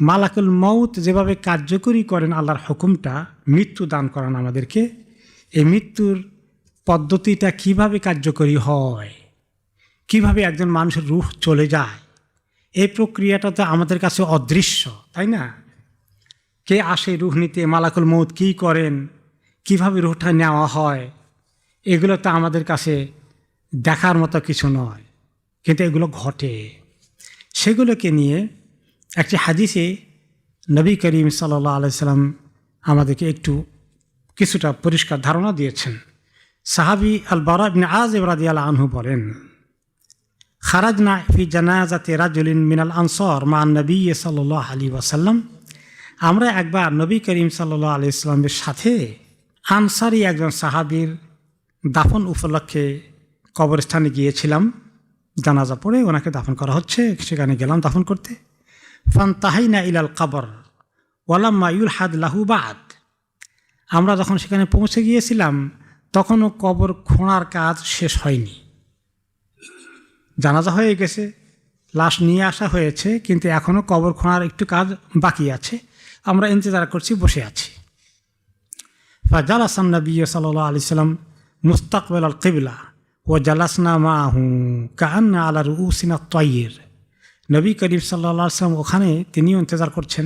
মালাকুল মউত যেভাবে কার্যকরী করেন আল্লাহর হুকুমটা, মৃত্যু দান করান আমাদেরকে, এই মৃত্যুর পদ্ধতিটা কিভাবে কার্যকরী হয়, কিভাবে একজন মানুষের রূহ চলে যায়, এই প্রক্রিয়াটা তো আমাদের কাছে অদৃশ্য, তাই না? কে আসে রূহ নিতে, মালাকুল মউত কী করেন, কিভাবে রূহটা নেওয়া হয়, এগুলো তো আমাদের কাছে দেখার মতো কিছু নয়, কিন্তু এগুলো ঘটে। সেগুলোকে নিয়ে একটি হাদিসে নবী করিম সাল্লাল্লাহু আলাইহি সাল্লাম আমাদেরকে একটু কিছুটা পরিষ্কার ধারণা দিয়েছেন। সাহাবী আল বারা ইবনে আযিব রাদিয়াল্লাহু আনহু বলেন, খারাজনা ফি জানাজাতি রাজুলিন মিনাল আনসার মা নবী সাল্লাল্লাহু আলাইহি ওয়াসাল্লাম, আমরা একবার নবী করিম সাল্লাল্লাহু আলাইহি সাল্লামের সাথে আনসারি একজন সাহাবীর দাফন উপলক্ষে কবরস্থানে গিয়েছিলাম। জানাজা পড়ে ওনাকে দাফন করা হচ্ছে, সেখানে গেলাম দাফন করতে। ফানতাহাইনা ইলাল কবর ওয়ালাম্মা ইউলহাদ লাহু বাদ, আমরা যখন সেখানে পৌঁছে গিয়েছিলাম তখনও কবর খোঁড়ার কাজ শেষ হয়নি। জানাজা হয়ে গেছে, লাশ নিয়ে আসা হয়েছে, কিন্তু এখনও কবর খোঁড়ার একটু কাজ বাকি আছে। আমরা ইন্তজার করছি, বসে আছি। ফাজালাসান নবী সাল্লাল্লাহু আলাইহি সাল্লাম মুস্তাকবিল আল কিবলা ও জালাসনা মাহু কাআন্না আলা রুউসিনা তাইর, নবী করিম সাল্লাল্লাহু আলাইহি সাল্লাম ওখানে তিনিও ইন্তজার করছেন,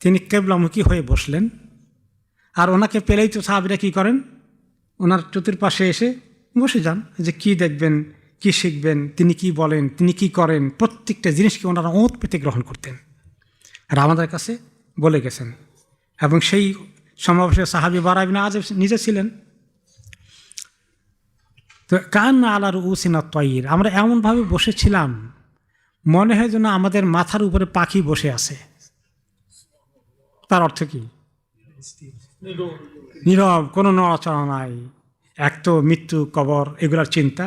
তিনি কেবলামুখী হয়ে বসলেন। আর ওনাকে পেলেই তো সাহাবীরা কী করেন, ওনার চতুর্পাশে এসে বসে যান, যে কি দেখবেন, কি শিখবেন, তিনি কি বলেন, তিনি কি করেন, প্রত্যেকটা জিনিসকে ওনারা ওঁত পেতে গ্রহণ করতেন আর আমাদের কাছে বলে গেছেন। এবং সেই সমাবেশে সাহাবী বারা ইবনে আযিব নিজে ছিলেন। তো কান্না আলা রুউসিনা তাইর, আমরা এমনভাবে বসেছিলাম মনে হয় যেন আমাদের মাথার উপরে পাখি বসে আছে। তার অর্থ কি? নীরব, কোনো নড়াচড়া নাই। এক তো মৃত্যু, কবর, এগুলার চিন্তা।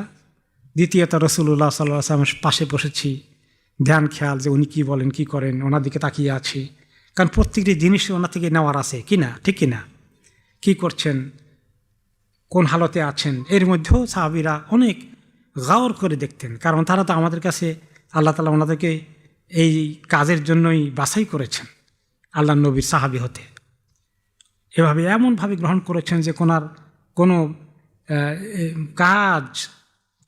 দ্বিতীয়ত রাসূলুল্লাহ সাল্লাল্লাহু আলাইহি ওয়াসাল্লামের পাশে বসেছি, ধ্যান খেয়াল যে উনি কী বলেন, কী করেন, ওনার দিকে তাকিয়ে আছি। কারণ প্রত্যেকটি জিনিস ওনার থেকে নেওয়ার আছে কি না, ঠিক কি না, কী করছেন, কোন হালতে আছেন। এর মধ্যেও সাহাবীরা অনেক গাওর করে দেখতেন, কারণ তারা তো আমাদের কাছে আল্লাহ তাআলা ওনাদেরকে এই কাজের জন্যই বাছাই করেছেন আল্লাহ নবীর সাহাবী হতে। এভাবে এমনভাবে গ্রহণ করেছেন যে কোনো কাজ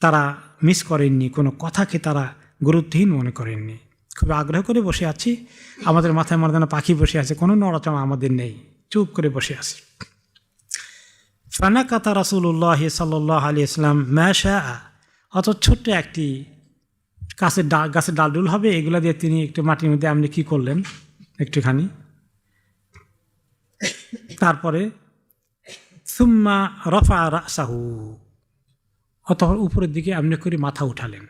তারা মিস করেননি, কোনো কথাকে তারা গুরুত্বহীন মনে করেননি। খুব আগ্রহ করে বসে আছি, আমাদের মাথায় মর্দানা পাখি বসে আছে, কোনো নড়াচড়া আমাদের নেই, চুপ করে বসে আছি। ফানাকাতা রাসূলুল্লাহ সাল্লাল্লাহু আলাইহি ওয়াসাল্লাম মা শাআ, অত ছোট্ট একটি গাছের ডালডুল হবে, এগুলা দিয়ে তিনি একটু মাটির মধ্যে আপনি কী করলেন একটুখানি, তারপরে সুম্মা রফা রাসাহু, অতঃপর উপরের দিকে আপনি করে মাথা উঠালেন।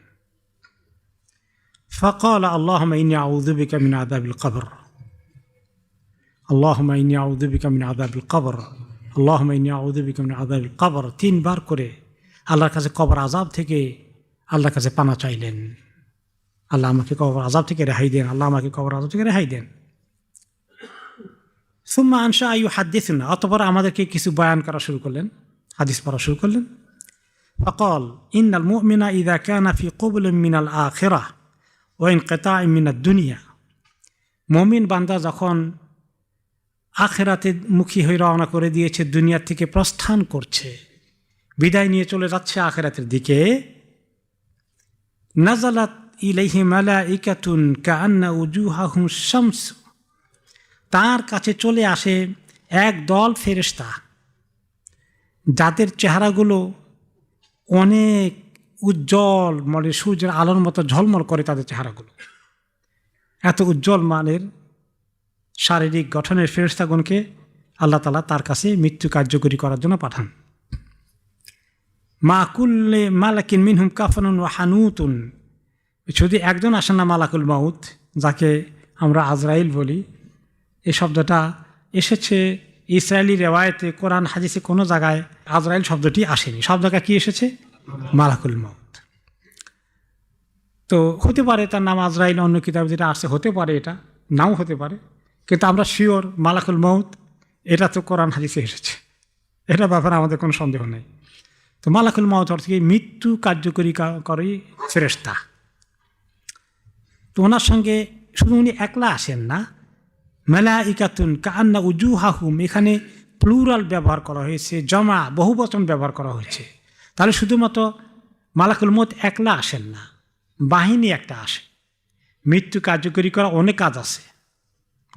ফাকাল আল্লাহুম্মা ইন্নী আউযু বিকা মিন আযাবিল কবর, আল্লাহুম্মা ইন্নী আউযু বিকা মিন আযাবিল কবর, আল্লাহুম্মা ইন্নী আউযু বিকা মিন আযাবিল কবর, তিনবার করে আল্লাহর কাছে কবর আযাব থেকে আল্লাহর কাছে পানা চাইলেন। আল্লাহ আমাকে কবর আযাব থেকে রেহাই দেন, আল্লাহ আমাকে কবর আযাব থেকে রেহাই দেন। সুম্মা আনশা ইউহাদ্দিসুনা, অতঃপর আমাদেরকে কিছু বয়ান করা শুরু করলেন, হাদিস পড়া শুরু করলেন। ফাকাল ইন্নাল মুমিনা ইযা কানা ফি ক্বাবলিন মিনাল আখিরাহ ওয়া ইনকিতাইন মিনাদ দুনিয়া, মুমিন বান্দা যখন আখিরাতে মুখী হয়ে রওনা করে দিয়েছে, দুনিয়া থেকে প্রস্থান করছে, বিদায় নিয়ে চলে যাচ্ছে আখিরাতের দিকে, নাযালাত ইলাইহি মালাইকাতুন কাআন্না উজুহাহুম শামস, তার কাছে চলে আসে এক দল ফেরেশতা যাদের চেহারাগুলো অনেক উজ্জ্বল, মানে সূর্যের আলোর মতো ঝলমল করে তাদের চেহারাগুলো, এত উজ্জ্বল মানের শারীরিক গঠনের ফেরেশতাগণকে আল্লাহ তাআলা তার কাছে মৃত্যু কার্যকরী করার জন্য পাঠান। মা কুল্লি মালাকিন মিনহুম কাফানুন ওয়া হানুতুন, শুধু একজন আসেন না মালাকুল মাউত, যাকে আমরা আজরাইল বলি। এই শব্দটা এসেছে ইসরায়েলি রেওয়ায়েতে, কোরআন হাদিসে কোনো জায়গায় আজরাইল শব্দটি আসেনি, সব জায়গায় কী এসেছে? মালাকুল মাউত। তো হতে পারে তার নাম আজরাইল, অন্য কিতাব যেটা আসছে হতে পারে, এটা নাও হতে পারে, কিন্তু আমরা শিওর মালাকুল মাউত এটা তো কোরআন হাদিসে এসেছে, এটা ব্যাপারে আমাদের কোনো সন্দেহ নেই। তো মালাকুল মাউত অর্থ কি? মৃত্যু কার্যকরী করে ফেরেশতা। তো ওনার সঙ্গে শুধু উনি একলা আসেন না, মালাইকাতুন কাআন্না উজুহাহুম, এখানে প্লুরাল ব্যবহার করা হয়েছে, জমা বহুবচন ব্যবহার করা হয়েছে। তাহলে শুধুমাত্র মালাকুল মউত একলা আসেন না, বাহিনী একটা আসে। মৃত্যু কার্যকরী করা অনেক কাজ আছে,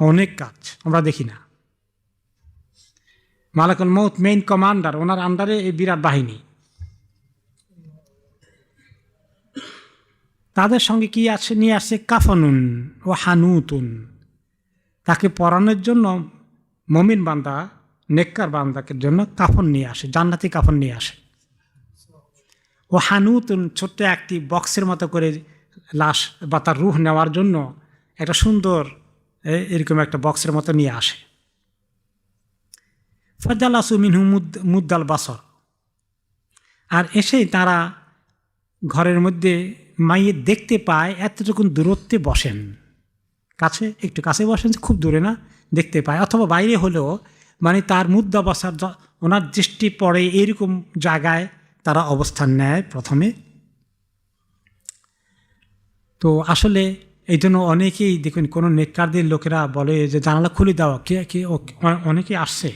অনেক কাজ আমরা দেখি না। মালাকুল মউত মেইন কমান্ডার, ওনার আন্ডারে এই বিরাট বাহিনী। তাদের সঙ্গে কি আছে, নিয়ে আসছে কাফনুন ও হানুতুন, তাকে পরানোর জন্য মমিন বান্দা, নেককার বান্দাকে জন্য কাফন নিয়ে আসে, জান্নাতি কাফন নিয়ে আসে। ও হানুতুন, ছোট্ট একটি বক্সের মতো করে লাশ বা তার রুহ নেওয়ার জন্য একটা সুন্দর এরকম একটা বক্সের মতো নিয়ে আসে। ফাজালাসু মিনহু মুদ্দাল বাসর, আর এসেই তারা ঘরের মধ্যে মাইয়ের দেখতে পায় এতটুকু দূরত্বে বসেন, কাছে একটু কাছে বসেন, খুব দূরে না, দেখতে পায়। অথবা বাইরে হলেও মানে তার মুদ্দা বাসার, ওনার দৃষ্টি পড়ে এইরকম জায়গায় তারা অবস্থান নেয় প্রথমে। তো আসলে এই জন্য অনেকেই দেখুন, কোনো নেককারদের লোকেরা বলে যে জানালা খুলে দেওয়া, কে কে অনেকে আসছে,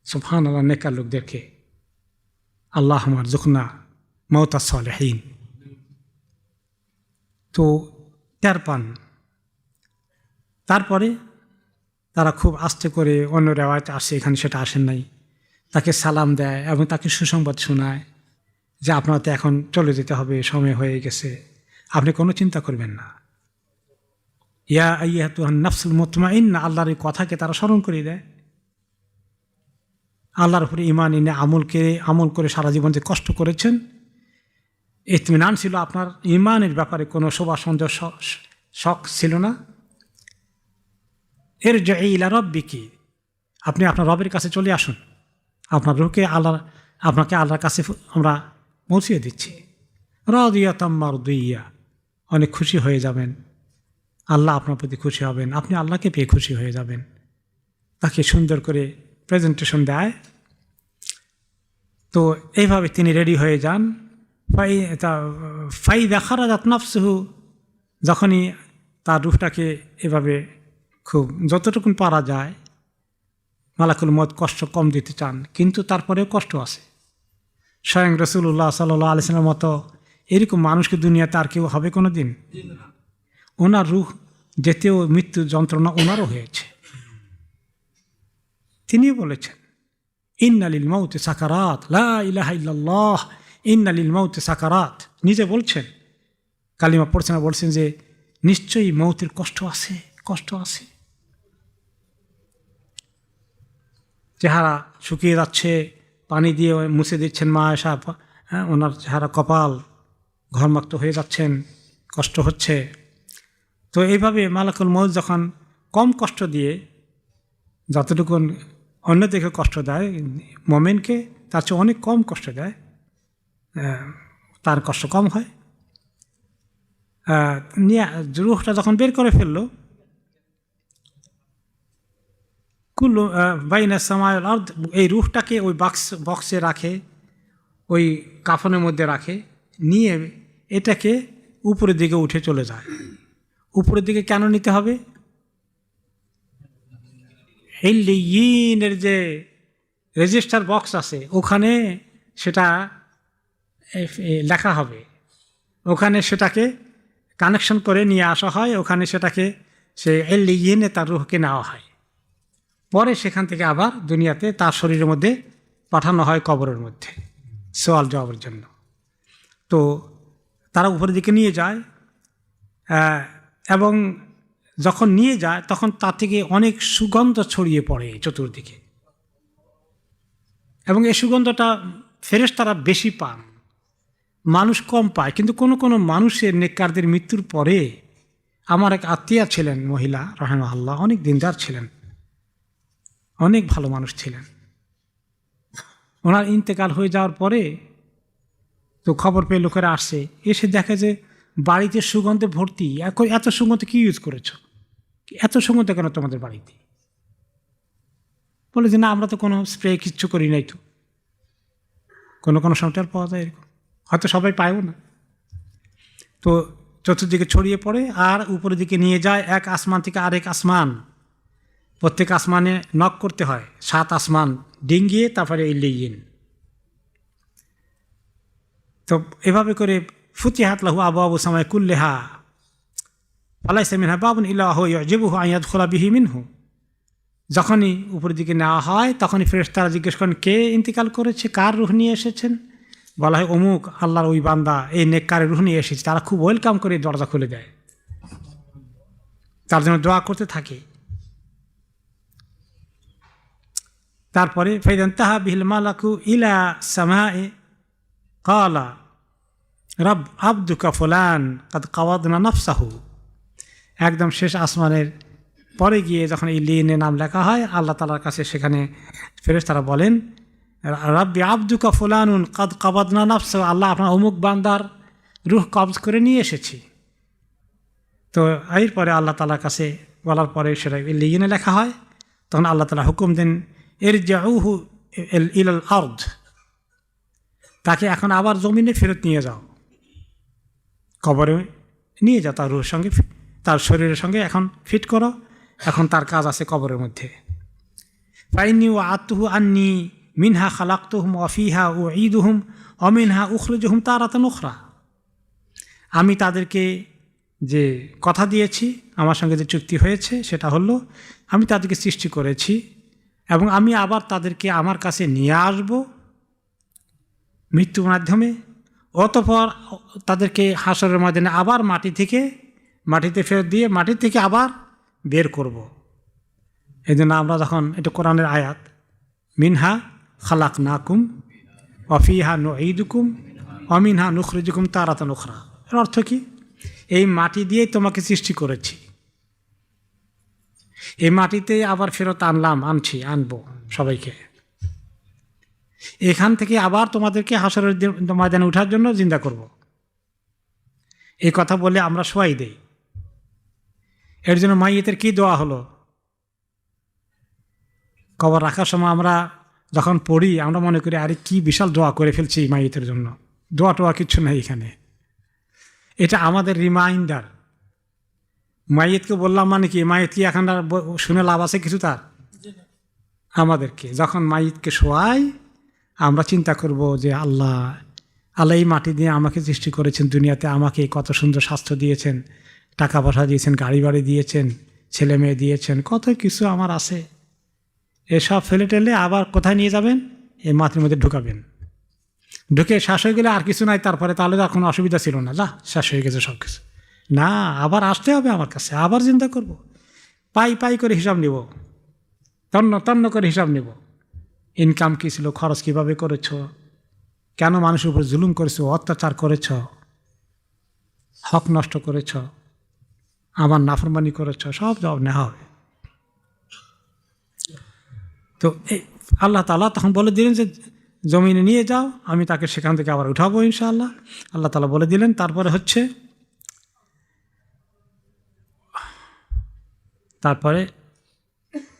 সুবহানাল্লাহ, নেককার লোকদেরকে আল্লাহুম্মা আরযুকনা মাউতাস সালিহিন। তো টের পান। তারপরে তারা খুব আস্তে করে, অন্য রেওয়ায়তে আসে, এখানে সেটা আসেন নাই, তাকে সালাম দেয় এবং তাকে সুসংবাদ শোনায় যে আপনার তো এখন চলে যেতে হবে, সময় হয়ে গেছে, আপনি কোনো চিন্তা করবেন না। ইয়া আইয়াতুহান নাফসুল মুতমাইন্না, আল্লাহর এই কথাকে তারা স্মরণ করে দেয়। আল্লাহর উপরে ঈমান এনে আমল করে সারা জীবন যে কষ্ট করেছেন, ইতমিনান ছিল, আপনার ঈমানের ব্যাপারে কোনো শোভা সন্দেহ শক ছিল না। ইরজিই ইলা রাব্বিকি, আপনি আপনার রবের কাছে চলে আসুন, আপনার রূহকে আপনাকে আল্লাহর কাছে আমরা পৌঁছিয়ে দিচ্ছি। রাদিয়াতাম মারদিয়া, অনেক খুশি হয়ে যাবেন, আল্লাহ আপনার প্রতি খুশি হবেন, আপনি আল্লাহকে পেয়ে খুশি হয়ে যাবেন। তাকে সুন্দর করে প্রেজেন্টেশন দেয়। তো এইভাবে তিনি রেডি হয়ে যান। ফাইদা খারাজাত নাফসুহু, যখনই তার রূহটাকে এভাবে খুব যতটুকু পারা যায়, মালাকুল মউত কষ্ট কম দিতে চান, কিন্তু তারপরেও কষ্ট আছে। স্বয়ং রাসূলুল্লাহ সাল্লাল্লাহু আলাইহি ওয়াসাল্লামের মতো এরকম মানুষকে দুনিয়াতে আর কেউ হবে কোনো দিন? ওনার রূহ যেতেও মৃত্যু যন্ত্রণা ওনারও হয়েছে। তিনি বলেছেন, ইন্না লিল মাউতি সাকারাত, লা ইলাহা ইল্লাল্লাহ, ইন্না লিল মাউতি সাকারাত। নিজে বলছেন, কালিমা পড়ছেন, বলছেন যে নিশ্চয়ই মৌতের কষ্ট আছে, কষ্ট আছে। চেহারা শুকিয়ে যাচ্ছে, পানি দিয়ে মুছে দিচ্ছেন মা আয়েশা, ওনার চেহারা কপাল ঘর্মাক্ত হয়ে যাচ্ছেন, কষ্ট হচ্ছে। তো এইভাবে মালাকুল মউত যখন কম কষ্ট দিয়ে, যতটুকু অন্যদিকে কষ্ট দেয় মোমেনকে, তার চেয়ে অনেক কম কষ্ট দেয়, তার কষ্ট কম হয়। নিয়ে রূহটা যখন বের করে ফেললো, কুল্লু বাইনা সামাউল আরদ, এই রূহটাকে ওই বক্সে রাখে, ওই কাফনের মধ্যে রাখে, নিয়ে এটাকে উপরের দিকে উঠে চলে যায়। উপরের দিকে কেন নিতে হবে? ইল্লিয়িনের যে রেজিস্টার বক্স আছে, ওখানে সেটা লেখা হবে, ওখানে সেটাকে কানেকশন করে নিয়ে আসা হয়, ওখানে সেটাকে সে ইল্লিয়িনে তার রূহকে নেওয়া হয়। পরে সেখান থেকে আবার দুনিয়াতে তার শরীরের মধ্যে পাঠানো হয় কবরের মধ্যে সওয়াল জবাবের জন্য। তো তারা উপরের দিকে নিয়ে যায়, এবং যখন নিয়ে যায় তখন তার থেকে অনেক সুগন্ধ ছড়িয়ে পড়ে চতুর্দিকে, এবং এই সুগন্ধটা ফেরেশতারা বেশি পান, মানুষ কম পায়। কিন্তু কোনো কোনো মানুষের, নেককারদের মৃত্যুর পরে, আমার এক আত্মীয়া ছিলেন মহিলা রাহিমাহুল্লাহ, অনেক দিনদার ছিলেন, অনেক ভালো মানুষ ছিলেন। ওনার ইন্তেকাল হয়ে যাওয়ার পরে তো খবর পেয়ে লোকেরা আসছে, এসে দেখে যে বাড়িতে সুগন্ধে ভর্তি। এত সুগন্ধ কি ইউজ করেছ, এত সুগন্ধ কেন তোমাদের বাড়িতে? বলে যে না, আমরা তো কোনো স্প্রে কিচ্ছু করি নাই। তো কোনো কোনো সময় পাওয়া যায় এরকম, হয়তো সবাই পায়ও না। তো চতুর্দিকে ছড়িয়ে পড়ে, আর উপরের দিকে নিয়ে যায়, এক আসমান থেকে আরেক আসমান, প্রত্যেক আসমানে নক করতে হয়, 7 আসমান ডিঙ্গিয়ে তারপরে ইল্লিয়িন। তো এভাবে করে ফুতিহাত লাহু আবওয়াবু সামাই কুল্লিহা ফালাইসা মিনহা বাবুন ইল্লা হুয়া ইউজিবুহু আন ইয়াদখুলা বিহি মিনহু। যখনই উপরের দিকে নেওয়া হয় তখনই ফেরেশতারা জিজ্ঞেস করেন, কে ইন্তিকাল করেছে, কার রূহ নিয়ে এসেছেন? বলা হয় অমুক আল্লাহর ওই বান্দা এই নেককারের রূহ নিয়ে এসেছে। তারা খুব ওয়েলকাম করে দরজা খুলে দেয়, তার জন্য দোয়া করতে থাকে। তারপরে ফাইদা ইনতাহা বিহিল মালাকু ইলা সামায়ে ক্বালা রব আবদুকা ফুলান কাদ কাওয়াদনা নাফসাহু। একদম শেষ আসমানের পরে গিয়ে যখন ইল্লিয়িনে নাম লেখা হয়, আল্লাহ তাআলার কাছে সেখানে ফেরেশতারা বলেন, রাব্বি আবদুকা ফুলানুন কাদ কাবাদনা নাফসাহু, আল্লাহ আপনার অমুক বান্দার রূহ কবজ করে নিয়ে এসেছি। তো এরপরে আল্লাহ তাআলার কাছে বলার পরে সেটা ইল্লিয়িনে লেখা হয়। তখন আল্লাহ তাআলা হুকুম দেন, ইরজিউহু ইলাল আরদ, তাকে এখন আবার জমিনে ফেরত নিয়ে যাও, কবরে নিয়ে যাও, তার রূহের সঙ্গে তার শরীরের সঙ্গে এখন ফিট করো, এখন তার কাজ আছে কবরের মধ্যে। ফাইন্নী ওয়াআতুহু আন্নী মিনহা খালাকতুহুম ওয়া ফিহা উঈদুহুম ওয়া মিনহা উখরিজুহুম তারাতান উখরা। আমি তাদেরকে যে কথা দিয়েছি, আমার সঙ্গে যে চুক্তি হয়েছে, সেটা হলো আমি তাদেরকে সৃষ্টি করেছি এবং আমি আবার তাদেরকে আমার কাছে নিয়ে আসব মৃত্যুর মাধ্যমে, অতঃপর তাদেরকে হাসরের ময়দানে আবার মাটিতে ফেরত দিয়ে মাটি থেকে আবার বের করব। এই জন্য আমরা যখন এটা কোরআনের আয়াত, মিনহা খালাকনাকুম ওয়া ফিহা নুঈদুকুম ওয়া মিনহা নুখরিজুকুম তারাতান উখরা, এর অর্থ কি? এই মাটি দিয়েই তোমাকে সৃষ্টি করেছি, এই মাটিতে আবার ফেরত আনবো সবাইকে, এখান থেকে আবার তোমাদেরকে হাসরের ময়দানে ওঠার জন্য জিন্দা করব। এই কথা বলে আমরা শোয়াই দেই। এর জন্য মাইয়িতের কি দোয়া হলো? কবর রাখার সময় আমরা যখন পড়ি, আমরা মনে করি আরে কি বিশাল দোয়া করে ফেলছি মাইয়িতের জন্য। দোয়া টোয়া কিচ্ছু নেই এখানে, এটা আমাদের রিমাইন্ডার। মাইয়িতকে বললাম মানে কি, মাইয়িত কি এখন আর শুনে লাভ আছে কিছু তার? আমাদেরকে যখন মাইয়িতকে শোয়াই আমরা চিন্তা করব যে আল্লাহ এই মাটি দিয়ে আমাকে সৃষ্টি করেছেন দুনিয়াতে, আমাকে কত সুন্দর স্বাস্থ্য দিয়েছেন, টাকা পয়সা দিয়েছেন, গাড়ি বাড়ি দিয়েছেন, ছেলে মেয়ে দিয়েছেন, কত কিছু আমার আছে। এসব ফেলে টেলে আবার কোথায় নিয়ে যাবেন? এই মাটির মধ্যে ঢুকাবেন। ঢুকে শেষ হয়ে গেলে আর কিছু নাই, তারপরে তাহলে আর কোনো অসুবিধা ছিল না, যা শেষ হয়ে গেছে সব কিছু। না, আবার আসতে হবে আমার কাছে, আবার চিন্তা করব, পাই করে হিসাব নিব, তন্ন করে হিসাব নিব। ইনকাম কী ছিল, খরচ কীভাবে করেছ, কেন মানুষের উপর জুলুম করেছ, অত্যাচার করেছ, হক নষ্ট করেছ, আমার নাফরমানি করেছ, সব জবাব নেওয়া হবে। তো আল্লাহ তাআলা তখন বলে দিলেন যে জমিনে নিয়ে যাও, আমি তাকে সেখান থেকে আবার উঠাবো ইনশাআল্লাহ। আল্লাহ তাআলা বলে দিলেন। তারপরে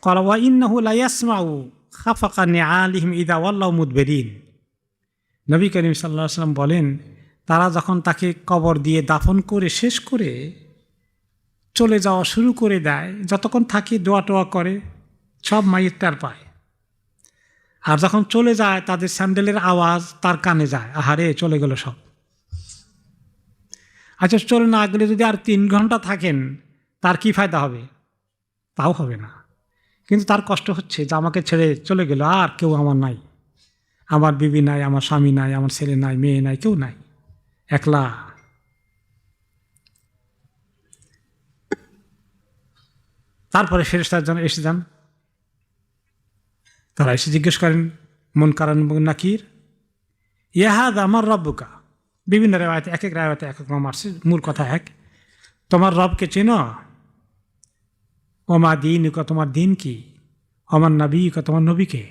ক্বালা ওয়া ইন্নাহু লা ইয়াসমাউ খাফাকা নিআলিহিম ইযা ওয়াল্লাউ মুদবিরিন। নবী করিম সাল্লাল্লাহু আলাইহি ওয়াসাল্লাম বলেন, তারা যখন তাকে কবর দিয়ে দাফন করে শেষ করে চলে যাওয়া শুরু করে দেয়, যতক্ষণ থাকে দোয়া টোয়া করে, সব মাইয়িত টের পায়। আর যখন চলে যায় তাদের স্যান্ডেলের আওয়াজ তার কানে যায়, আহারে চলে গেল সব। আচ্ছা, চলে না গেলে যদি আর 3 ঘন্টা থাকেন তার কি ফায়দা হবে? তাও হবে না। কিন্তু তার কষ্ট হচ্ছে যে আমাকে ছেড়ে চলে গেল, আর কেউ আমার নাই, আমার বিবি নাই, আমার স্বামী নাই, আমার ছেলে নাই, মেয়ে নাই, কেউ নাই, একলা। তারপরে ফেরেশতারা যেন এসে যান, তারা এসে জিজ্ঞেস করেন মুনকার এবং নাকির, ইয়াহাদা আমার রব্বুকা। বিভিন্ন রেওয়ায়েতে এক রেওয়ায়েতে এক রকম আসছে, মূল কথা এক। তোমার রবকে চেনো? ওমা দীনুকা, তোমার দিন কি? আমার নবীকা, তোমার নবীকে?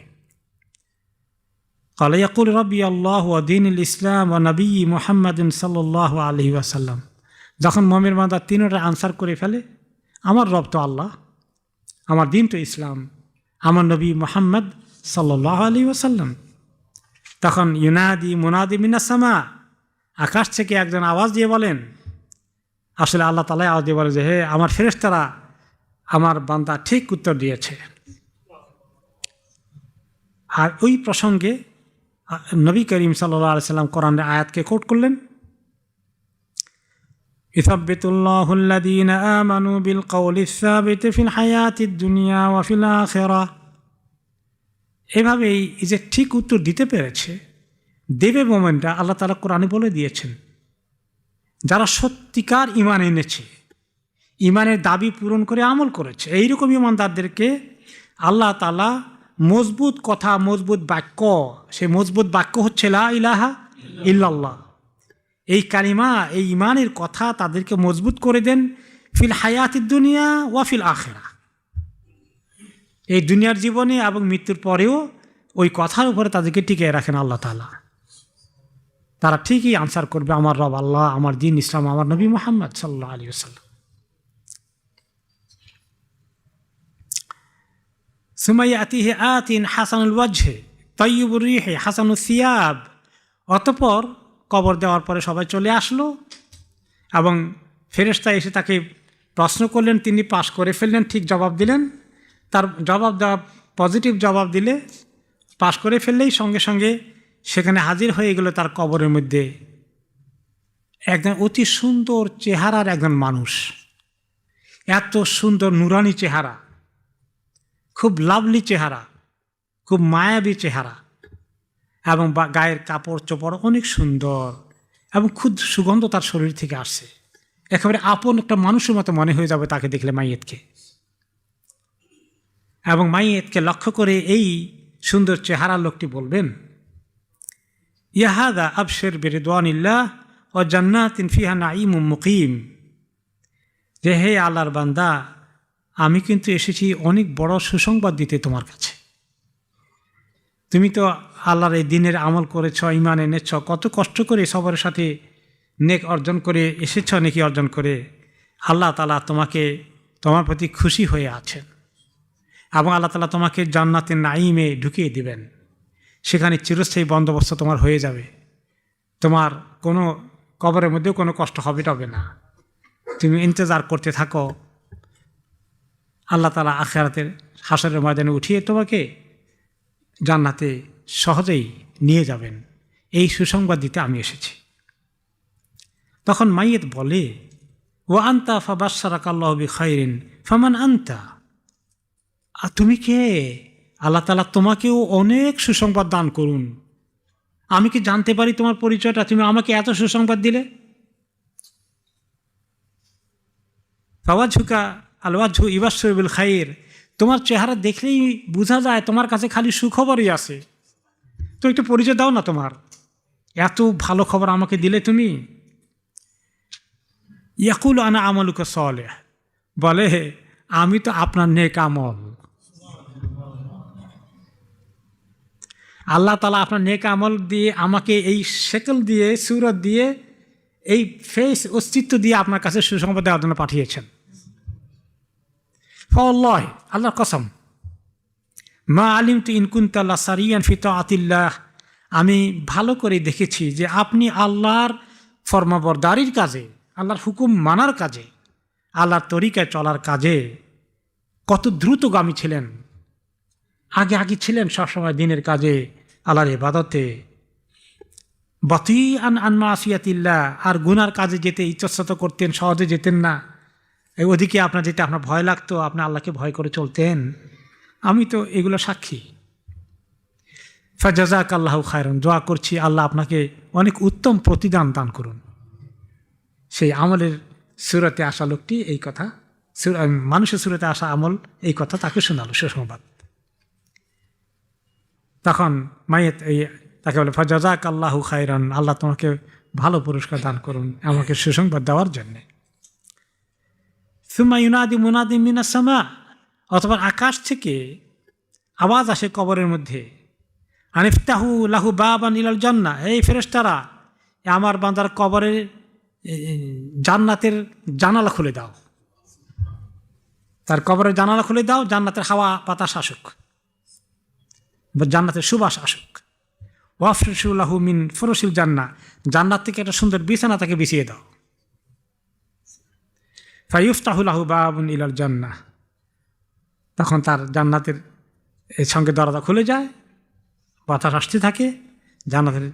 ক্বালা ইয়াকুল রব্বি আল্লাহু ওয়া দীনুল ইসলাম ওয়া নবী মুহাম্মাদুন সাল্লাল্লাহু আলাইহি ওয়াসাল্লাম। যখন মুমিন বান্দা তিনটা আনসার করে ফেলে, আমার রব তো আল্লাহ, আমার দিন তো ইসলাম, আমার নবী মুহাম্মদ সাল্লাল্লাহু আলাইহি ওয়াসাল্লাম, তখন ইউনাদি মুনাদি মিনাস সামা, আকাশ থেকে একজন আওয়াজ দিয়ে বলেন, আসলে আল্লাহ তাআলা আওয়াজ দিয়ে বলে যে হে আমার ফেরেশতারা, আমার বান্দা ঠিক উত্তর দিয়েছে। আর ওই প্রসঙ্গে নবী করিম সাল্লাল্লাহু আলাইহি সাল্লাম কোরআনের আয়াতকে কোট করলেন, ইসাব্বিতুল্লাহুল্লাযীনা আমানু বিল কওলিস সাবিতি ফিল হায়াতিদ দুনিয়া ওয়া ফিল আখিরাহ। এভাবেই এই যে ঠিক উত্তর দিতে পেরেছে, দেবে মোমেনরা আল্লাহ তাআলা কোরআনে বলে দিয়েছেন, যারা সত্যিকার ঈমান এনেছে, ঈমানের দাবি পূরণ করে আমল করেছে, এইরকম ঈমানদারদেরকে আল্লাহ তাআলা মজবুত কথা, মজবুত বাক্য, সেই মজবুত বাক্য হচ্ছে লা ইলাহা ইল্লাল্লাহ। এই কালিমা, এই ঈমানের কথা তাদেরকে মজবুত করে দেন ফিল হায়াতিদ দুনিয়া ওয়া ফিল আখিরাহ, এই দুনিয়ার জীবনে এবং মৃত্যুর পরেও ওই কথার উপরে তাদেরকে টিকিয়ে রাখেন আল্লাহ তাআলা। তারা ঠিকই আনসার করবে, আমার রব আল্লাহ, আমার দ্বীন ইসলাম, আমার নবী মুহাম্মদ সাল্লাল্লাহু আলাইহি ওয়াসাল্লাম। সুম্মা ইয়াতিহি আতিন হাসানুল ওয়াজহি তাইয়্যিবুর রিহি হাসানুস সিয়াব। অতঃপর কবর দেওয়ার পরে সবাই চলে আসলো এবং ফেরেশতা এসে তাকে প্রশ্ন করলেন, তিনি পাশ করে ফেললেন, ঠিক জবাব দিলেন। তার জবাব দেওয়া, পজিটিভ জবাব দিলে, পাশ করে ফেললেই সঙ্গে সঙ্গে সেখানে হাজির হয়ে গেল তার কবরের মধ্যে একজন অতি সুন্দর চেহারার একজন মানুষ। এত সুন্দর নুরানি চেহারা, খুব লাভলি চেহারা, খুব মায়াবী চেহারা, এবং গায়ের কাপড় চোপড় অনেক সুন্দর এবং খুব সুগন্ধ তার শরীর থেকে আসছে। একেবারে আপন একটা মানুষের মতো মনে হয়ে যাবে তাকে দেখলে, মাইয়েতকে। এবং মাইয়েতকে লক্ষ্য করে এই সুন্দর চেহারা লোকটি বলবেন, ইয়াহাদা আবশির বিরিদওয়ানিল্লাহ ওয়া জান্নাতিন ফিহা নাঈমুম মুকিম। যে হে আল্লাহর বান্দা, আমি কিন্তু এসেছি অনেক বড় সুসংবাদ দিতে তোমার কাছে। তুমি তো আল্লাহর এই দিনের আমল করেছ, ঈমান এনেছ, কত কষ্ট করে সবার সাথে নেক অর্জন করে এসেছ, নেকি অর্জন করে। আল্লাহ তাআলা তোমাকে, তোমার প্রতি খুশি হয়ে আছেন এবং আল্লাহ তাআলা তোমাকে জান্নাতের নাঈমে ঢুকিয়ে দিবেন। সেখানে চিরস্থায়ী বন্দোবস্ত তোমার হয়ে যাবে। তোমার কোনো কবরের মধ্যেও কোনো কষ্ট হবে না। তুমি ইন্তজার করতে থাকো, আল্লাহ তাআলা আখিরাতের হাসরের ময়দানে উঠিয়ে তোমাকে জান্নাতে সহজেই নিয়ে যাবেন। এই সুসংবাদ দিতে আমি এসেছি। তখন মাইয়েত বলে, ও আনতা ফাবাশশারাকাল্লাহু বিখাইরিন ফামান আনতা। আর তুমি কে? আল্লাহ তাআলা তোমাকেও অনেক সুসংবাদ দান করুন। আমি কি জানতে পারি তোমার পরিচয়টা? তুমি আমাকে এত সুসংবাদ দিলে। ফাওয়াজহুকা আলওয়াজহু ইবাশশিরু বিল খাইর। তোমার চেহারা দেখলেই বোঝা যায় তোমার কাছে খালি সুখবরই আছে। তো একটু পরিচয় দাও না তোমার, এত ভালো খবর আমাকে দিলে তুমি। ইয়াকুলু আনা আমালুকা সালেহ, বলে আমি তো আপনার নেক আমল। আল্লাহ তাআলা আপনার নেক আমল দিয়ে আমাকে এই শেকল দিয়ে, সুরত দিয়ে, এই ফেস অস্তিত্ব দিয়ে আপনার কাছে সুসংবাদ দেওয়ার জন্য পাঠিয়েছেন। ফাওয়াল্লাহি, আল্লাহর কসম, মা আলিমতু ইন কুনতা লাসারিয়ান ফি তাআতিল্লাহ। আমি ভালো করে দেখেছি যে আপনি আল্লাহর ফরমাবরদারির কাজে, আল্লাহর হুকুম মানার কাজে, আল্লাহর তরিকায় চলার কাজে কত দ্রুতগামী ছিলেন। আগে ছিলেন সবসময় দিনের কাজে, আল্লাহর ইবাদতে। বাতিআন আন মাসিয়াতিল্লাহ, আর গুনার কাজে যেতে ইচ্ছাশত করতেন, সহজে যেতেন না। ওদিকে আপনার যেতে আপনার ভয় লাগতো, আপনি আল্লাহকে ভয় করে চলতেন। আমি তো এগুলো সাক্ষী। ফাজাযাকাল্লাহু খায়রান, দোয়া করছি আল্লাহ আপনাকে অনেক উত্তম প্রতিদান দান করুন। সেই আমলের সুরতে আসা লোকটি এই কথা, মানুষের সুরতে আসা আমল এই কথা তাকে শোনালো সুসংবাদ। তখন মাইয়েত তাকে বলে, ফাজাযাকাল্লাহু খায়রান, আল্লাহ তোমাকে ভালো পুরস্কার দান করুন আমাকে সুসংবাদ দেওয়ার জন্যে। সুম্মা ইউনাদি মুনাদি মিনাস সামা, অথবা আকাশ থেকে আওয়াজ আসে কবরের মধ্যে, আনিফতাহু লাহু বাবান ইলাল জান্নাহ। এই ফেরেশতারা, আমার বান্দার কবরের জান্নাতের জানালা খুলে দাও, তার কবরের জানালা খুলে দাও, জান্নাতের হাওয়া বাতাস আসুক, জান্নাতের সুবাস আসুক। ওয়াফরিশু লাহু মিন ফুরুশিল জান্নাহ, জান্নাত থেকে একটা সুন্দর বিছানা তাকে বিছিয়ে দাও। ফায়ুফতাহু লাহু বাবুন ইলাল জান্নাহ, তখন তার জান্নাতের এর সঙ্গে দরজা খুলে যায়, বাতাস আসতে থাকে, জান্নাতের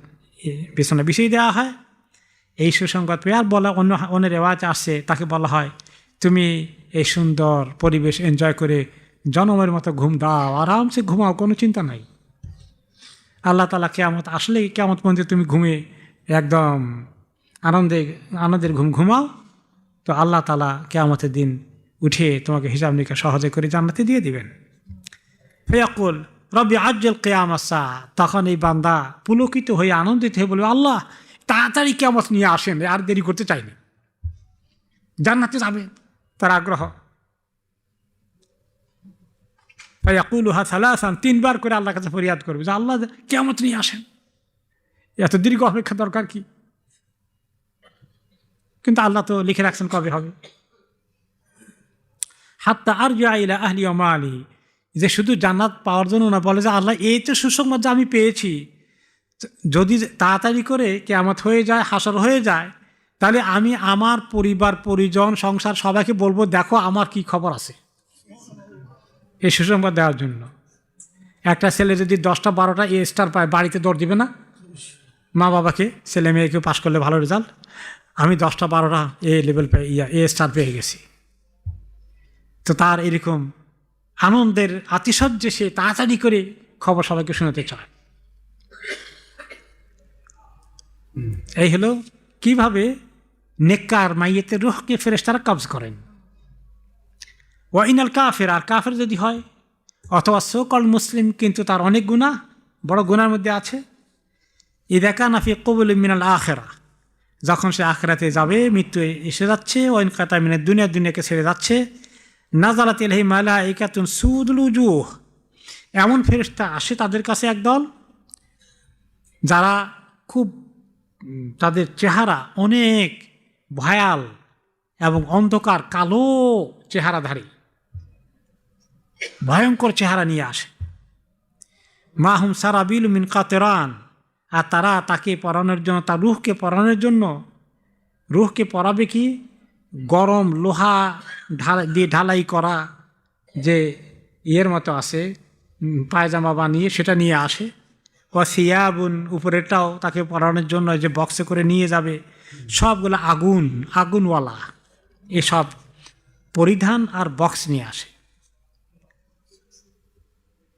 পেছনে বিছিয়ে দেওয়া হয়। এই সুসংবাদ পেয়ে আর বলা অন্য রেওয়াজ আসছে, তাকে বলা হয় তুমি এই সুন্দর পরিবেশ এনজয় করে জনমের মতো ঘুম দাও, আরামসে ঘুমাও, কোনো চিন্তা নাই। আল্লাহ তাআলা কিয়ামত আসলে কিয়ামত পর্যন্ত তুমি ঘুমে একদম আনন্দের ঘুম ঘুমাও, তো আল্লাহ তাআলা কিয়ামতের দিন উঠে তোমাকে হিসাব নিকাশ সহজে করে জান্নাতে দিয়ে দিবেন। ফয়াকুল রব্বি আজ্জাল কিয়ামাস সা, তখন এই বান্দা পুলকিত হয়ে আনন্দিত হয়ে বলবে, আল্লাহ তাড়াতাড়ি কিয়ামত নিয়ে আসেন, আর দেরি করতে চাইনি, জান্নাতে যাবে তার আগ্রহ। ফায়াকুলুহা সালাসান, 3 বার করে আল্লাহর কাছে ফরিয়াদ করবে যে আল্লাহ কিয়ামত নিয়ে আসেন, এত দীর্ঘ অপেক্ষা দরকার কি? কিন্তু আল্লাহ তো লিখে রাখছেন কবে হবে। হাত্তা আরজিআ ইলা আহলি ওয়া মালি, যে শুধু জান্নাত পাওয়ার জন্য না, বলে যে আল্লাহ এই তো সুসংবাদ যে আমি পেয়েছি, যদি তাড়াতাড়ি করে কিয়ামত হয়ে যায়, হাসর হয়ে যায়, তাহলে আমি আমার পরিবার পরিজন সংসার সবাইকে বলবো দেখো আমার কি খবর আছে, এই সুসংবাদ দেওয়ার জন্য। একটা ছেলে যদি 10টা 12টা এ স্টার পায়, বাড়িতে দৌড় দিবে না মা বাবাকে? ছেলে মেয়েকে পাশ করলে ভালো রেজাল্ট, আমি 10টা 12টা এ লেভেল এ স্টার পেয়ে গেছি। তো তার এরকম আনন্দের আতিশয্যে সে তাড়াতাড়ি করে খবর সবাইকে শোনাতে চায়। এই হলো কিভাবে নেককার মাইয়েতের রুহকে ফেরেশতারা কবজ করেন। ওয়াইনাল কাফের, আর কাফের যদি হয়, অথবা সোকল মুসলিম কিন্তু তার অনেক গুনাহ, বড় গুনার মধ্যে আছে, ইযা কানা ফি কবুল মিনাল আখিরা, যখন সে আখিরাতে যাবে, মৃত্যু এসে যাচ্ছে, ওয়াইন কাতা মিনাদ দুনিয়া, দুনিয়াকে ছেড়ে যাচ্ছে, নাযালাত ইলাইহি মালাইকাতুন সুদুল উজুহ, এমন ফেরেশতা আসে তাদের কাছে একদল, যারা খুব তাদের চেহারা অনেক ভয়াল এবং অন্ধকার কালো চেহারাধারী, ভয়ঙ্কর চেহারা নিয়ে আসে। মাহুম সারাবিল মিন কাতেরান, আর তারা তাকে পরানোর জন্য, তার রুহকে পরাবে কি, গরম লোহা দিয়ে ঢালাই করা যে ইয়ের মতো আছে পায়জামা বানিয়ে, সেটা নিয়ে আসে। ও সিয়াবুন, উপরেটাও তাকে পরানোর জন্য যে বক্সে করে নিয়ে যাবে, সবগুলো আগুনওয়ালা এসব পরিধান আর বক্স নিয়ে আসে।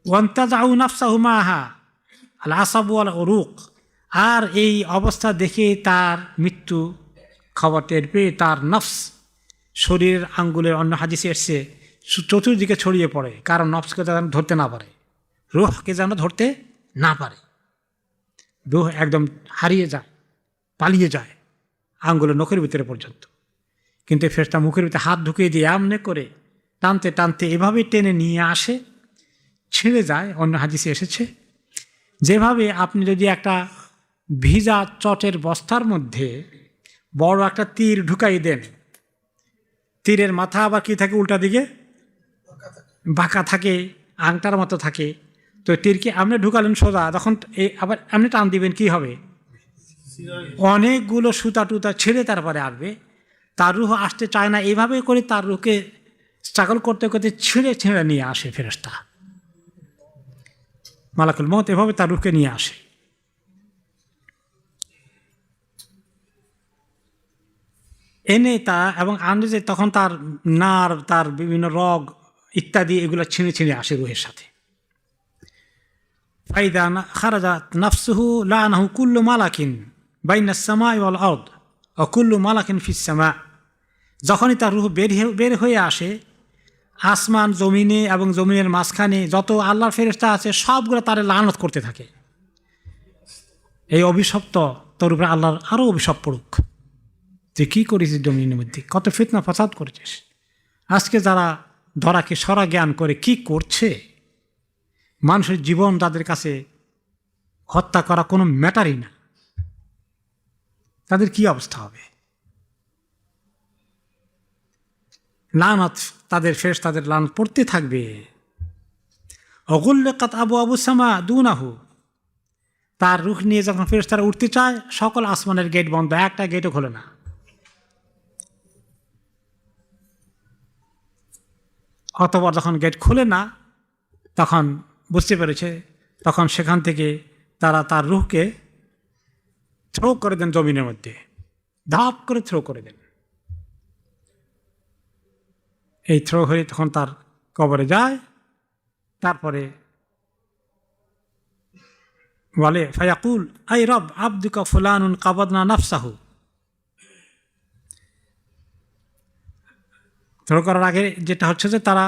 ওয়ান্তাজাউ নাফসাহু মাহা আল আসাবু আল উরুক, আর এই অবস্থা দেখে তার মৃত্যু খবর টের পেয়ে তার নফস শরীরের আঙ্গুলের, অন্য হাদিসে এসছে, চতুর্দিকে ছড়িয়ে পড়ে, কারণ নফসকে যেন ধরতে না পারে, রুহকে যেন ধরতে না পারে, রুহ একদম হারিয়ে যায়, পালিয়ে যায় আঙ্গুলের নখের ভিতরে পর্যন্ত। কিন্তু ফেরেশতা মুখের ভিতরে হাত ঢুকিয়ে দিয়ে এমনি করে টানতে টানতে এভাবে টেনে নিয়ে আসে, ছেড়ে যায়। অন্য হাদিসে এসেছে, যেভাবে আপনি যদি একটা ভিজা চটের বস্তার মধ্যে বড় একটা তীর ঢুকাই দেন, তীরের মাথা আবার কি থাকে, উল্টা দিকে বাঁকা থাকে, আংটার মতো থাকে, তো তীরকে আপনি ঢুকালেন সোজা, তখন আবার আপনি টান দিবেন, কি হবে, অনেকগুলো সুতা টুতা ছেড়ে তারপরে আসবে। তার রুহ আসতে চায় না, এইভাবে করে তার রুহকে স্ট্রাগল করতে করতে ছিঁড়ে ছিঁড়ে নিয়ে আসে ফেরেশতা, মালাকুল মউত এভাবে তার রুহকে নিয়ে আসে। এনে তা এবং আনলে যে তখন তার নার, তার বিভিন্ন রগ ইত্যাদি এগুলো ছিঁড়ে ছিঁড়ে আসে রুহের সাথে। ফাইদা খারাজাত নাফসুহু লানাহু কুল্লু মালাকিন বাইনাস সামাই ওয়াল আরদ ওয়া কুল্লু মালাকিন ফিস সামা, যখনই তার রুহ বের হয়ে আসে, আসমান জমিনে এবং জমিনের মাঝখানে যত আল্লাহর ফেরেশতা আছে সবগুলো তারে লানত করতে থাকে, এই অভিশপ্ত তোর উপরে আল্লাহর আরও অভিশাপ পড়ুক, তুই কী করেছিস জমিনের মধ্যে, কত ফিতনা ফাসাদ করেছিস। আজকে যারা ধরাকে সরা জ্ঞান করে কি করছে, মানুষের জীবন তাদের কাছে হত্যা করা কোনো ম্যাটারই না, তাদের কি অবস্থা হবে। লানত, তাদের ফেরেশতাদের লানত পড়তে থাকবে। অগুল্লাকাত আবু সামা দুনাহু, তার রুহ নিয়ে যখন ফেরেশতারা উঠতে চায়, সকল আসমানের গেট বন্ধ, একটা গেটও খোলে না। অতঃপর যখন গেট খুলে না, তখন বুঝতে পেরেছে, তখন সেখান থেকে তারা তার রুহকে থ্রো করে দেন জমিনের মধ্যে, ধাপ করে থ্রো করে দেন। এই থ্রো হয়ে তখন তার কবরে যায়। তারপরে বলে ফায়াকুল আই রব আব্দুকা ফুলানুন কাবাদনা নাফসাহু। থ্রো করার আগে যেটা হচ্ছে যে তারা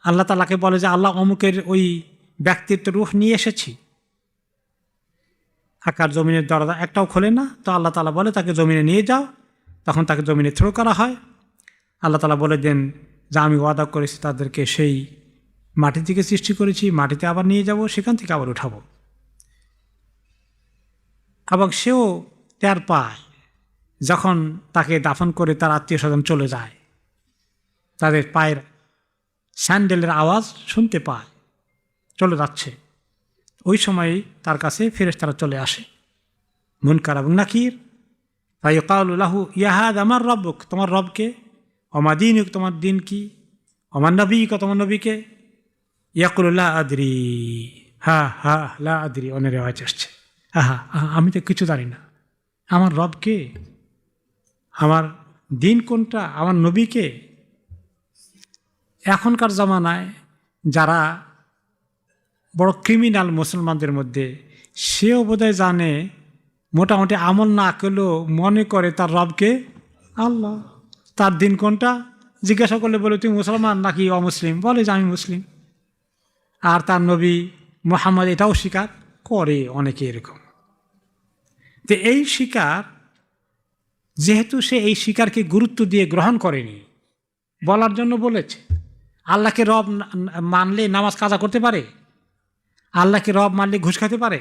আল্লাহ তাআলাকে বলে যে আল্লাহ অমুকের ওই ব্যক্তির তো রূহ নিয়ে এসেছি। আকার জমিনের দরজা একটাও খোলে না, তো আল্লাহ তাআলা বলে তাকে জমিনে নিয়ে যাও। তখন তাকে জমিনে থ্রো করা হয়। আল্লাহ তাআলা বলে দেন যে আমি ওয়াদা করেছি তাদেরকে সেই মাটি থেকে সৃষ্টি করেছি, মাটিতে আবার নিয়ে যাব, সেখান থেকে আবার উঠাবো। এবং সেও টের পায় যখন তাকে দাফন করে তার আত্মীয় স্বজন চলে যায়, তাদের পায়ের স্যান্ডেলের আওয়াজ শুনতে পায়, চলে যাচ্ছে। ওই সময়ই তার কাছে ফেরেশতারা চলে আসে, মুনকার এবং নাকির। ফায়ুকালু লাহু ইয়া হাযা আমার রব্বুক, তোমার রবকে, ওমা দীনুক, তোমার দিন কি, ওমা নবীক, তোমার নবীকে। ইয়াকুলু লা আদরি, হা হা লা আদরি, অনেক রেওয়াজ আসছে, আহা আমি তো কিছু জানি না, আমার রবকে, আমার দিন কোনটা, আমার নবীকে। এখনকার জামানায় যারা বড় ক্রিমিনাল মুসলমানদের মধ্যে, সেও বোধহয় জানে, মোটামুটি আমল না করলেও মনে করে তার রবকে আল্লাহ। তার দিন কোনটা জিজ্ঞাসা করলে বলে তুমি মুসলমান নাকি অমুসলিম, বলে যে আমি মুসলিম। আর তার নবী মুহাম্মদ এটাও স্বীকার করে অনেকে এরকম। তো এই স্বীকার, যেহেতু সে এই স্বীকারকে গুরুত্ব দিয়ে গ্রহণ করেনি, বলার জন্য বলেছে। আল্লাহকে রব মানলে নামাজ কাজা করতে পারে? আল্লাহকে রব মানলে ঘুষ খেতে পারে?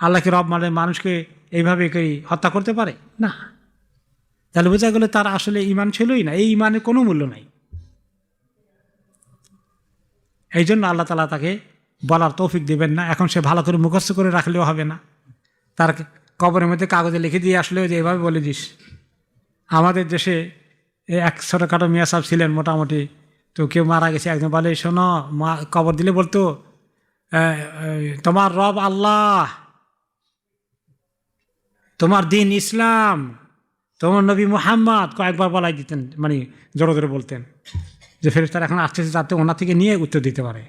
আল্লাহকে রব মানলে মানুষকে এইভাবে হত্যা করতে পারে না? তাহলে বোঝা গেল তার আসলে ঈমান ছিলই না, এই ঈমানের কোনো মূল্য নাই। এই জন্য আল্লাহ তাআলা তাকে বলার তৌফিক দেবেন না। এখন সে ভালো করে মুখস্থ করে রাখলেও হবে না, তার কবরের মধ্যে কাগজে লিখে দিয়ে আসলেও যে এভাবে বলে দিস। আমাদের দেশে এক ছোটোখাটো মিয়া সাহেব ছিলেন মোটামুটি, তো কেউ মারা গেছে, একজন বলে শোনো, কবর দিলে বলতো তোমার রব আল্লাহ, তোমার দিন ইসলাম, তোমার নবী মুহাম্মদ, কয়েকবার বলাই দিতেন, মানে জোরে জোরে বলতেন, যে ফেরেশতারা এখন আসতেছে যাতে ওনার থেকে নিয়ে উত্তর দিতে পারে।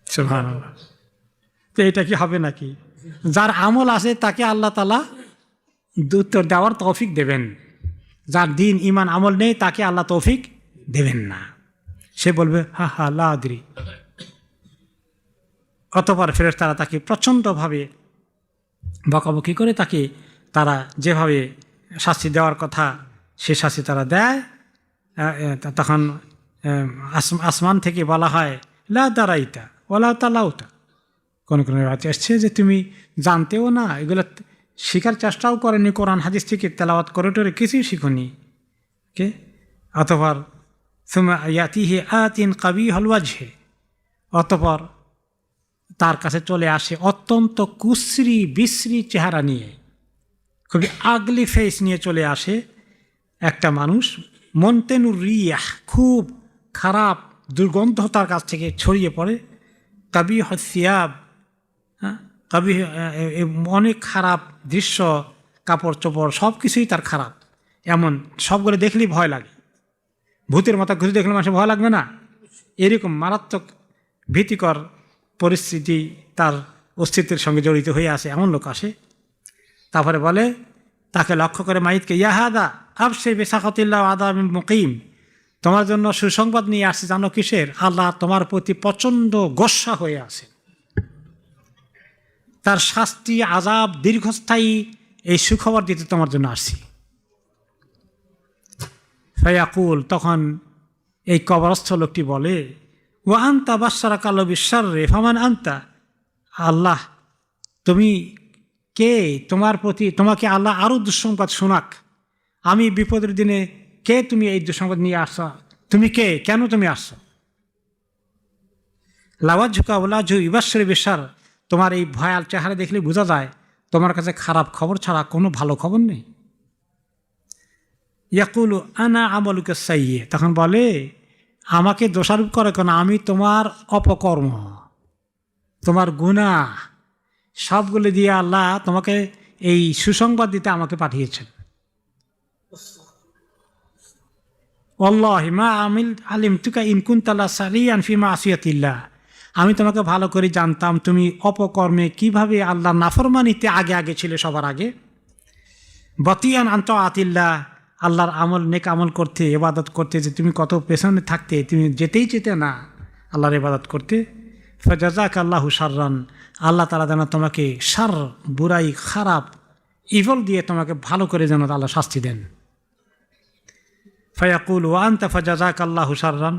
সুবহানাল্লাহ। তো এটা কি হবে নাকি? যার আমল আছে তাকে আল্লাহ তাআলা উত্তর দেওয়ার তৌফিক দেবেন, যার দিন ঈমান আমল নেই তাকে আল্লাহ তৌফিক দেবেন না। সে বলবে হা হা লা আদরি। অতঃপর ফেরেশতারা তাকে প্রচণ্ডভাবে বকাবকি করে, তাকে তারা যেভাবে শাস্তি দেওয়ার কথা সে শাস্তি তারা দেয়। তখন আসমান থেকে বলা হয় লা দারাইতা ওয়ালা তালাউতা। কোনো কোনো রাতে আসছে যে তুমি জানতেও না, এগুলো শেখার চেষ্টাও করেনি, কোরআন হাদিস থেকে তেলাওয়াত করে টোরে কিছুই শিখুনি। কে অতঃপর সুমা ইয়াতিহি আতিন কাবিহুল ওয়াজহি, অতঃপর তার কাছে চলে আসে অত্যন্ত কুশ্রী বিশ্রী চেহারা নিয়ে, খুবই আগলি ফেস নিয়ে চলে আসে একটা মানুষ। মন্তেনুর রিয়াহ, খুব খারাপ দুর্গন্ধ তার কাছ থেকে ছড়িয়ে পড়ে। কাবিহ সিয়াব, কবি, অনেক খারাপ দৃশ্য, কাপড় চোপড় সব কিছুই তার খারাপ। এমন সবগুলো দেখলেই ভয় লাগে। ভূতের মতো ঘুরে দেখলে মানুষের ভয় লাগবে না? এরকম মারাত্মক ভীতিকর পরিস্থিতি তার অস্তিত্বের সঙ্গে জড়িত হয়ে আসে, এমন লোক আসে। তারপরে বলে, তাকে লক্ষ্য করে মাইতকে, ইয়াহাদা আবশে বেসাখাতিল্লাহ আদাম মুকিম, তোমার জন্য সুসংবাদ নিয়ে আসছে, জানো কিসের? আল্লাহ তোমার প্রতি প্রচণ্ড গোস্বা হয়ে আছে, তার শাস্তি আযাব দীর্ঘস্থায়ী, এই সুখবর দিতে তোমার জন্য আসছি। ফায়াকুল, তখন এই কবরস্থ লোকটি বলে, ওয়া আনতা বাশশারাকা আল্লাহু বিশ-শাররি ফামান আনতা, আল্লাহ তুমি কে? তোমার প্রতি তোমাকে আল্লাহ আরও দুঃসংবাদ শোনাক, আমি বিপদের দিনে কে? তুমি এই দুঃসংবাদ নিয়ে আসছো, তুমি কে? কেন তুমি আসছো? লাওয়াজহুকা ওয়ালাজহু ইউবাশশিরু বিশ-শারর, তোমার এই ভয়াল চেহারা দেখলে বোঝা যায় তোমার কাছে খারাপ খবর ছাড়া কোনো ভালো খবর নেই। ইয়াকুলু আনা আমালুকা সাইয়্যি, তখন বলে আমাকে দোষারোপ করে কেন, আমি তোমার অপকর্ম, তোমার গুনাহ সবগুলো দিয়ে আল্লাহ তোমাকে এই সুসংবাদ দিতে আমাকে পাঠিয়েছেন। ওয়াল্লাহি মা আলিমতুকা ইন কুনতা লাসারিয়ান ফি মাসিয়াতিল্লাহ, আমি তোমাকে ভালো করে জানতাম তুমি অপকর্মে কিভাবে আল্লাহর নাফরমানিতে আগে আগে ছিলে, সবার আগে। বাতিয়ান আন তাআতিল্লাহ, আল্লাহর আমল নেক আমল করতে, ইবাদত করতে যে তুমি কত পেছনে থাকতে, তুমি যেতেই যেতে না আল্লাহর ইবাদত করতে। ফাজাযাকাল্লাহু শাররান, আল্লাহ তাআলা যেন তোমাকে শার, বুরাই, খারাপ, ইভল দিয়ে তোমাকে ভালো করে যেন আল্লাহ শাস্তি দেন। ফায়াকুল ওয়া আনতা ফাজাযাকাল্লাহু শাররান,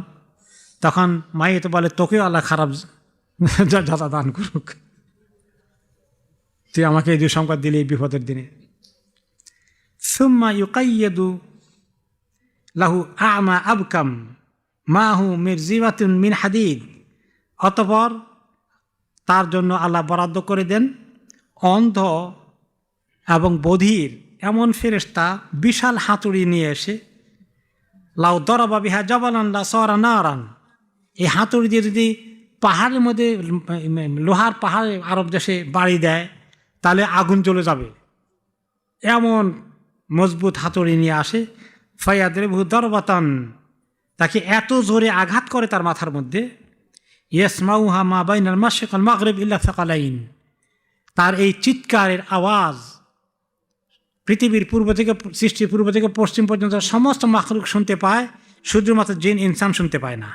তখন মাইয়ে বলে তোকেও আল্লাহ খারাপ যাতা দান করুক, তুই আমাকে এই দুঃসংবাদ দিলে এই বিপদের দিনে। সুম্মা ইউকাইয়্যিদু লাহু আ'মা আবকাম মাহু মিরজিওয়াতুন মিন হাদিদ, অতঃপর তার জন্য আল্লাহ বরাদ্দ করে দেন অন্ধ এবং বধির এমন ফেরেশতা বিশাল হাতুড়ি নিয়ে এসে, লাউ দরাবা বিহা জাবালান লাসারা নারান, এই হাতুড়ি দিয়ে যদি পাহাড়ের মধ্যে, লোহার পাহাড়ে আরব দেশে বাড়ি দেয় তাহলে আগুন জ্বলে যাবে, এমন মজবুত হাতুড়ি নিয়ে আসে। ফায়াদরিবহু দরবাতান, তাকে এত জোরে আঘাত করে তার মাথার মধ্যে, ইয়াসমাউহা মা বাইনাল মাশরিক ওয়াল মাগরিব ইল্লা সাকালাইন, তার এই চিৎকারের আওয়াজ পৃথিবীর পূর্ব থেকে, সৃষ্টির পূর্ব থেকে পশ্চিম পর্যন্ত সমস্ত মাখলুক শুনতে পায়, শুধুমাত্র জিন ইনসান শুনতে পায় না।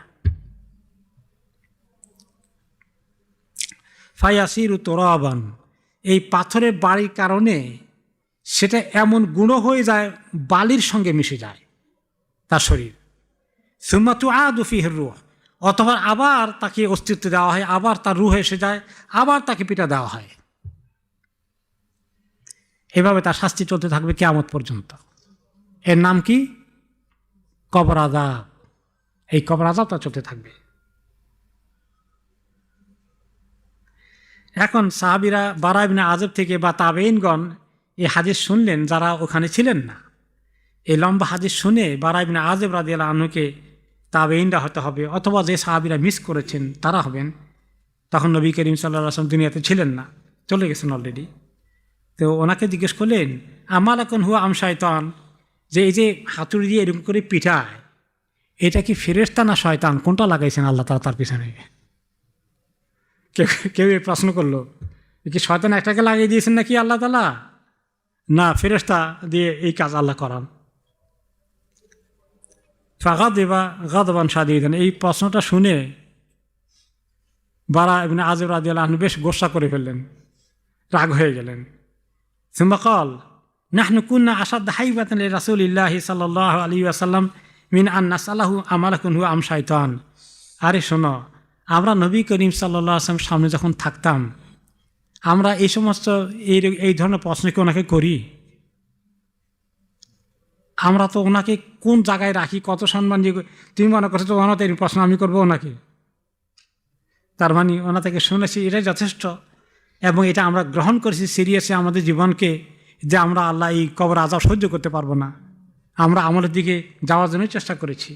ফায়াসিরু তুরাবান, এই পাথরের বাড়ির কারণে সেটা এমন গুঁড়ো হয়ে যায়, বালির সঙ্গে মিশে যায় তার শরীর। সুম্মা তুআদু ফিহির রূহ, অতঃপর আবার তাকে অস্তিত্ব দেওয়া হয়, আবার তার রূহ এসে যায়, আবার তাকে পিটা দেওয়া হয়। এভাবে তার শাস্তি চলতে থাকবে কিয়ামত পর্যন্ত। এর নাম কি? কবর আযাব। এই কবর আযাবটা চলতে থাকবে। এখন সাহাবীরা বারা ইবনে আযিব থেকে বা তাবেঈনগণ এই হাদিস শুনলেন, যারা ওখানে ছিলেন না। এই লম্বা হাদিস শুনে বারা ইবনে আযিব রাদিয়াল্লাহু আনহুকে তাবেঈনরা হতে হবে, অথবা যে সাহাবীরা মিস করেছেন তারা হবেন। তখন নবী করিম সাল্লাল্লাহু আলাইহি ওয়াসাল্লাম দুনিয়াতে ছিলেন না, চলে গেছেন অলরেডি। তো ওনাকে জিজ্ঞেস করলেন, আমালাকুন হুয়া আম শায়তান, যে এই যে হাতুড়ি দিয়ে এরকম করে পিঠায়, এটা কি ফেরেশতা না শয়তান, কোনটা লাগাইছেন আল্লাহ তাআলা তার পিছনে? কেউ এই প্রশ্ন করলো, কি শয়তান একটাকে লাগিয়ে দিয়েছেন নাকি আল্লাহ তাআলা? না, ফেরেশতা দিয়ে এই কাজ আল্লাহ করান। ফাগাদিবা গাদবান শাদীদান, এই প্রশ্নটা শুনে বারা ইবনে আযিব রাদিয়াল্লাহু আনহু বেশ গোসা করে ফেললেন, রাগ হয়ে গেলেন। সুম্মা ক্বাল নাহনু কুন্না আশাদ্দা হাইবাতান লিরাসূলিল্লাহি সাল্লাল্লাহু আলাইহি ওয়াসাল্লাম মিন আন নাসআলাহু আমালাকুন হুয়া আম শায়তান। আরে শোনো, আমরা নবী করিম সাল্লাল্লাহু আলাইহি ওয়াসাল্লাম সামনে যখন থাকতাম, আমরা এই সমস্ত এই ধরনের প্রশ্ন কি ওনাকে করি? আমরা তো ওনাকে কোন জায়গায় রাখি, কত সম্মান দিয়ে, তুমি মনে করছো তো ওনাতে এই প্রশ্ন আমি করবো ওনাকে? তার মানে ওনা থেকে শুনেছি, এটাই যথেষ্ট। এবং এটা আমরা গ্রহণ করেছি সিরিয়াসে আমাদের জীবনকে, যে আমরা আল্লাহ এই কবর আযাব সহ্য করতে পারবো না, আমরা আমলের দিকে যাওয়ার জন্য চেষ্টা করেছি।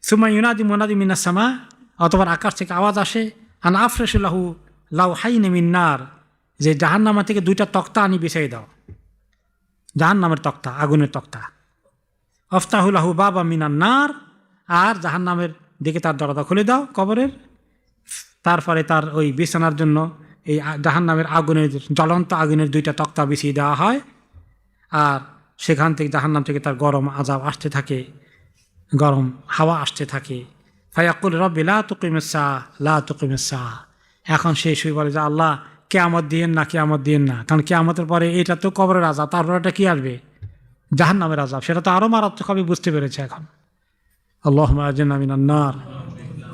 সুম্মা ইউনাদি মুনাদি মিনাস সামা, অতঃপর আকাশ থেকে আওয়াজ আসে, আন আফরিশু লাহু লাওহাইন মিন নার, যে জাহান্নামা থেকে 2টা তক্তা আনি বিছাই দাও, জাহান্নামের তক্তা, আগুনের তক্তা। আফতাহু লাহু বাবা মিনান নার, আর জাহান্নামের দিকে তার দরজা খুলে দাও কবরের। তারপরে তার ওই বিছানার জন্য এই জাহান্নামের আগুনের, জ্বলন্ত আগুনের 2টা তক্তা বিছিয়ে দেওয়া হয়, আর সেখান থেকে জাহান্নাম থেকে তার গরম আযাব আসতে থাকে, গরম হাওয়া আসতে থাকে। ফায়াকুল রব্বি লা তুকিমিস সাআ লা তুকিমিস সাআ, এখন সে শুয়ে বলে যে আল্লাহ কিয়ামত দিয়েন না, কিয়ামত দিয়েন না, কারণ কিয়ামতের পরে এটা তো কবরের আযাব, তারপর এটা কি আসবে? জাহান্নামের আযাব, সেটা তো আরও মারাত্মক হবে, বুঝতে পেরেছে এখন। আল্লাহুম্মা আজিরনা মিনান নার,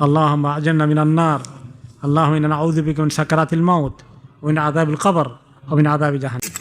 আল্লাহুম্মা আজিরনা মিনান নার, আল্লাহুম্মা ইন্না নাউযু বিকা মিন সাকারাতিল মাউত ওয়া মিন আযাবিল কবর ওয়া মিন আযাবি জাহান্নাম।